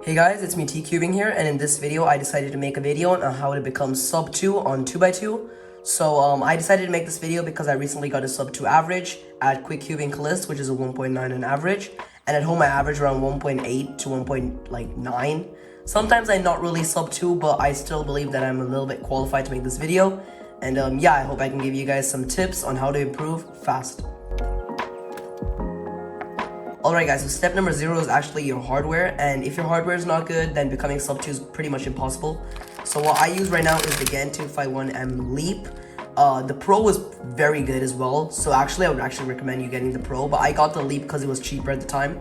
Hey guys, it's me TheCubicle here, and in this video I decided to make a video on how to become sub-2 on 2x2. So I decided to make this video because I recently got a sub-2 average at Quick Cubing list, which is a 1.9 on average, and at home I average around 1.8 to 1.9. Sometimes I'm not really sub-2, but I still believe that I'm a little bit qualified to make this video, and yeah, I hope I can give you guys some tips on how to improve fast. Alright guys, so step number 0 is actually your hardware, and if your hardware is not good, then becoming sub-2 is pretty much impossible. So what I use right now is the GAN 251M Leap. The Pro was very good as well, so actually I would actually recommend you getting the Pro, but I got the Leap because it was cheaper at the time,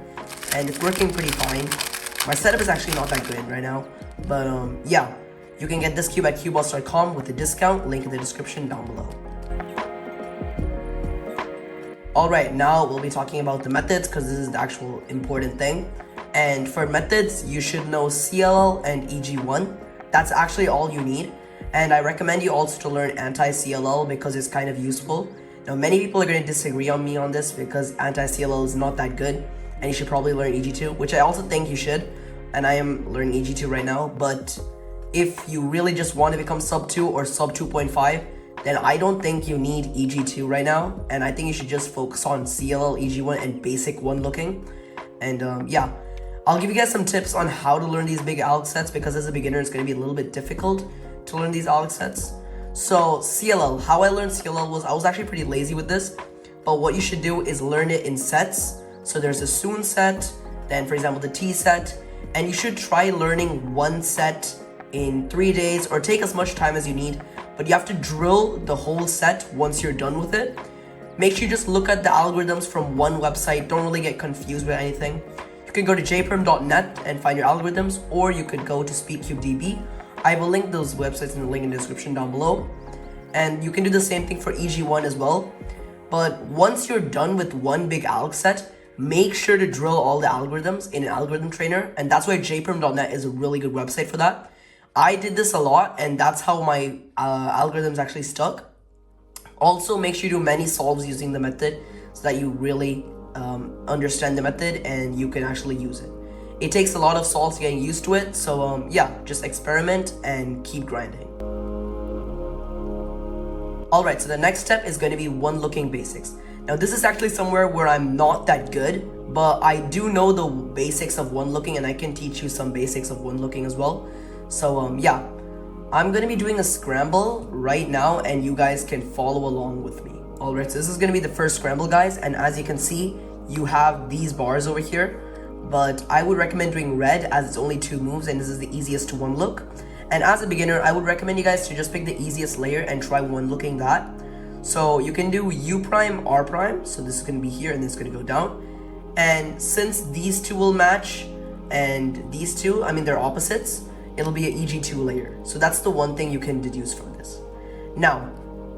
and it's working pretty fine. My setup is actually not that good right now, but yeah, you can get this cube at Cuboss.com with a discount, link in the description down below. Alright, now we'll be talking about the methods because this is the actual important thing. And for methods, you should know CLL and EG1. That's actually all you need. And I recommend you also to learn anti-CLL because it's kind of useful. Now, many people are going to disagree on me on this because anti-CLL is not that good. And you should probably learn EG2, which I also think you should. And I am learning EG2 right now. But if you really just want to become sub-2 or sub-2.5, then I don't think you need EG2 right now, and I think you should just focus on CLL, EG1, and basic one looking. And yeah, I'll give you guys some tips on how to learn these big ALG sets because as a beginner, it's going to be a little bit difficult to learn these ALG sets. So CLL, how I learned CLL was I was actually pretty lazy with this, but what you should do is learn it in sets. So there's a soon set, then for example the T set, and you should try learning one set in 3 days or take as much time as you need. But you have to drill the whole set once you're done with it. Make sure you just look at the algorithms from one website. Don't really get confused with anything. You can go to jprim.net and find your algorithms, or you could go to SpeedCubeDB. I will link those websites in the link in the description down below. And you can do the same thing for EG1 as well. But once you're done with one big alg set, make sure to drill all the algorithms in an algorithm trainer. And that's why jprim.net is a really good website for that. I did this a lot, and that's how my algorithms actually stuck. Also, make sure you do many solves using the method so that you really understand the method and you can actually use it. It takes a lot of solves getting used to it, so yeah, just experiment and keep grinding. Alright, so the next step is going to be one looking basics. Now this is actually somewhere where I'm not that good, but I do know the basics of one looking, and I can teach you some basics of one looking as well. So yeah, I'm going to be doing a scramble right now and you guys can follow along with me. Alright, so this is going to be the first scramble, guys, and as you can see, you have these bars over here, but I would recommend doing red as it's only 2 moves and this is the easiest to one look. And as a beginner, I would recommend you guys to just pick the easiest layer and try one looking that. So you can do U prime, R prime, so this is going to be here and this is going to go down. And since these two will match and these two, I mean they're opposites, it'll be an EG2 layer. So that's the one thing you can deduce from this. Now,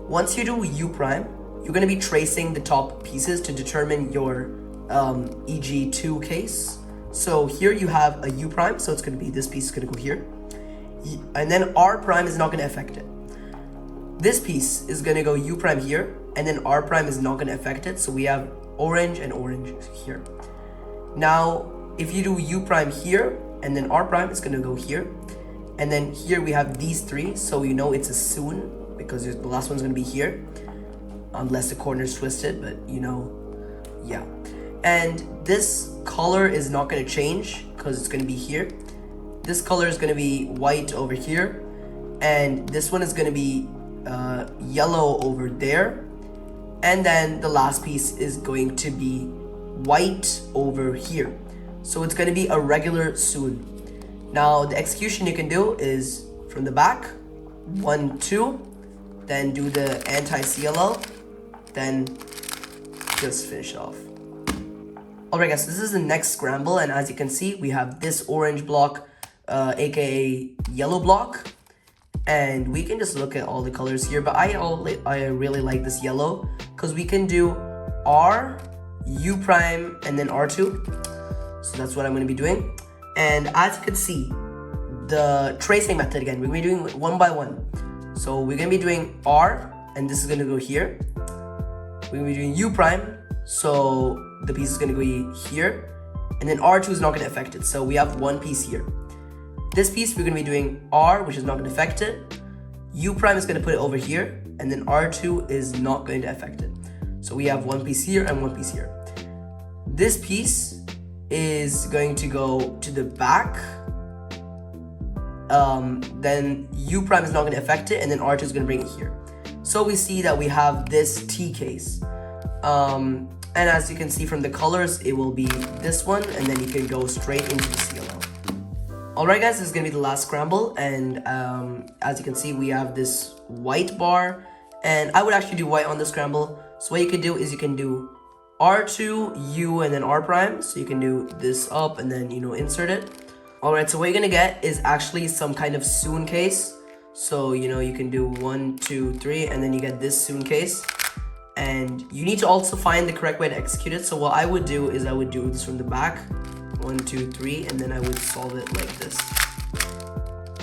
once you do U prime, you're going to be tracing the top pieces to determine your EG2 case. So here you have a U prime, so it's going to be this piece is going to go here. And then R prime is not going to affect it. This piece is going to go U prime here, and then R prime is not going to affect it. So we have orange and orange here. Now, if you do U prime here, and then R prime is going to go here. And then here we have these 3, so you know it's a soon, because the last one's going to be here. Unless the corner is twisted, but you know, yeah. And this color is not going to change, because it's going to be here. This color is going to be white over here. And this one is going to be yellow over there. And then the last piece is going to be white over here. So it's going to be a regular soon. Now the execution you can do is from the back, 1, 2, then do the anti-CLL, then just finish off. Alright guys, so this is the next scramble, and as you can see, we have this orange block, aka yellow block, and we can just look at all the colors here, but I really like this yellow because we can do R, U prime, and then R2. So that's what I'm going to be doing. And as you can see, the tracing method again, we're going to be doing one by one. So we're going to be doing R, and this is going to go here. We're going to be doing U prime, so the piece is going to go here. And then R2 is not going to affect it. So we have one piece here. this piece we're going to be doing R, which is not going to affect it. U prime is going to put it over here, and then R2 is not going to affect it. So we have one piece here and one piece here. This piece is going to go to the back. Then U prime is not going to affect it, and then R2 is going to bring it here. So we see that we have this T case. And as you can see from the colors, it will be this one, and then you can go straight into the CLL. Alright guys, this is going to be the last scramble, and as you can see, we have this white bar, and I would actually do white on the scramble. So what you can do is you can do R2, U, and then R prime. So you can do this up and then, insert it. Alright, so what you're going to get is actually some kind of soon case. So, you can do 1, 2, 3, and then you get this soon case. And you need to also find the correct way to execute it. So what I would do is I would do this from the back. 1, 2, 3, and then I would solve it like this.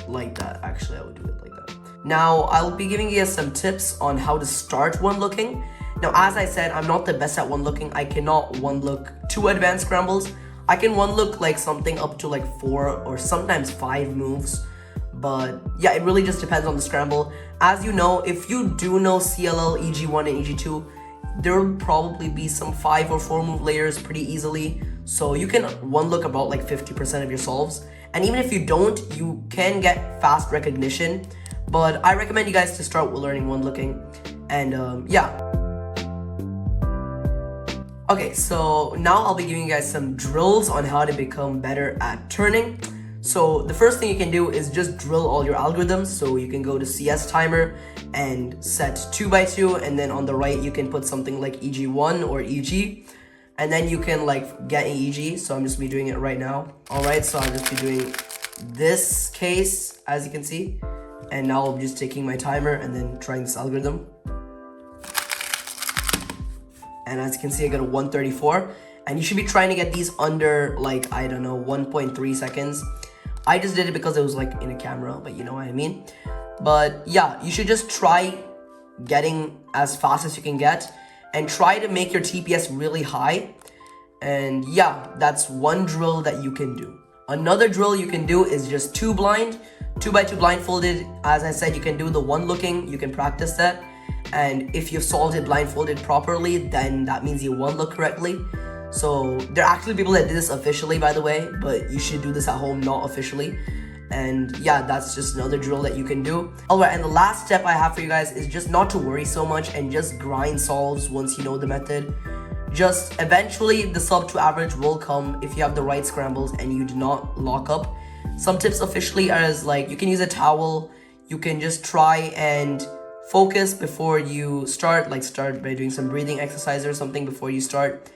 Like that, actually, I would do it like that. Now, I'll be giving you some tips on how to start one looking. Now, as I said, I'm not the best at one looking. I cannot one look 2 advanced scrambles. I can one look like something up to like 4 or sometimes 5 moves. But yeah, it really just depends on the scramble. As you know, if you do know CLL, EG1 and EG2, there will probably be some 5 or 4 move layers pretty easily. So you can one look about like 50% of your solves. And even if you don't, you can get fast recognition. But I recommend you guys to start learning one looking. And yeah. Okay, so now I'll be giving you guys some drills on how to become better at turning. So the first thing you can do is just drill all your algorithms. So you can go to CS timer and set 2x2, and then on the right you can put something like EG1 or EG, and then you can like get an EG. So I'm just be doing it right now. Alright, so I'll just be doing this case, as you can see, and now I'm just taking my timer and then trying this algorithm. And as you can see, I got a 134, and you should be trying to get these under like, I don't know, 1.3 seconds. I just did it because it was like in a camera, but you know what I mean. But yeah, you should just try getting as fast as you can get and try to make your TPS really high. And yeah, that's one drill that you can do. Another drill you can do is just 2 blind, 2x2 blindfolded. As I said, you can do the one looking, you can practice that. And if you've solved it blindfolded properly, then that means you one look correctly. So there are actually people that do this officially, by the way, but you should do this at home, not officially. And yeah, that's just another drill that you can do. Alright, and the last step I have for you guys is just not to worry so much and just grind solves once you know the method. Just eventually the sub-2 average will come if you have the right scrambles and you do not lock up. Some tips officially are as like, you can use a towel, you can just try and focus before you start, like start by doing some breathing exercise or something before you start.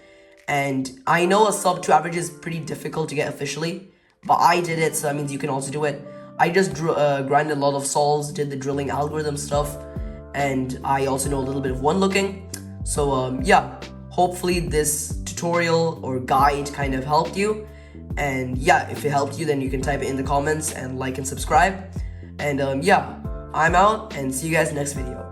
And I know a sub-2 average is pretty difficult to get officially, but I did it, so that means you can also do it. I just grinded a lot of solves, did the drilling algorithm stuff, and I also know a little bit of one looking. So yeah, hopefully this tutorial or guide kind of helped you. And yeah, if it helped you, then you can type it in the comments and like and subscribe. And yeah, I'm out, and see you guys next video.